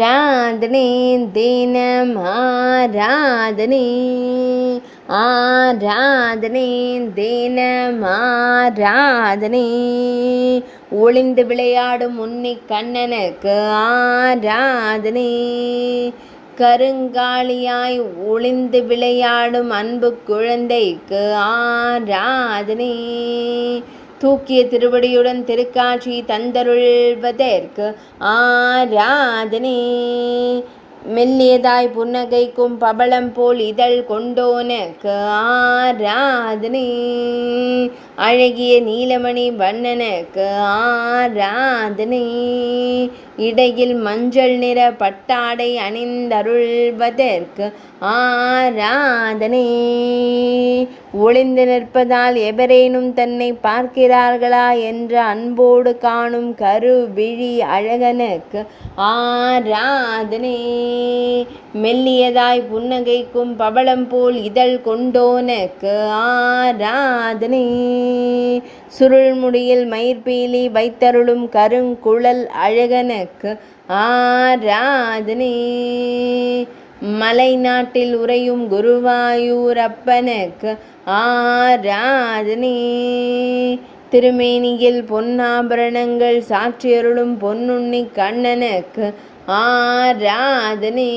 ஆராதனை தினம் ஆராதனை ஆராதனை தினம் ஆராதனை ஒளிந்து விளையாடும் உன்னை கண்ணனுக்கு ஆராதனை கருங்காலியாய் ஒளிந்து விளையாடும் அன்பு குழந்தைக்கு ஆராதனை தூக்கிய திருவடியுடன் திருக்காட்சி தந்தருள்வதற்கு ஆராதனை மெல்லியதாய் புன்னகைக்கும் பவளம் போல் இதழ் கொண்டோனுக்கு ஆராதனை அழகிய நீலமணி வண்ணனுக்கு ஆராதனை இடையில் மஞ்சள் நிற பட்டாடை அணிந்தருள்வதற்கு ஆராதனை ஒளிந்து நிற்பதால் எவரேனும் தன்னை பார்க்கிறார்களா என்ற அன்போடு காணும் கருவிழி அழகனுக்கு ஆராதனை மெல்லியதாய் புன்னகைக்கும் பவளம் போல் இதழ் கொண்டோனுக்கு ஆராதனை சுருள்முடியில் மயிர்பீலி வைத்தருளும் கருங்குழல் அழகனுக்கு ஆராதனை மலை நாட்டில் உறையும் குருவாயூரப்பனுக்கு ஆராதனை திருமேனியில் பொன்னாபரணங்கள் சாற்றியருளும் பொன்னுண்ணி கண்ணனுக்கு ஆராதனை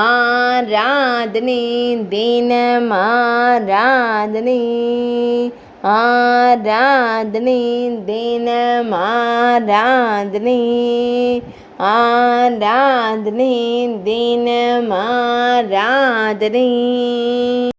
ஆராதனை தினம் ஆராதனை ஆராதனை தினம் ஆராதனை ஆராதனை தினம் ஆராதனை.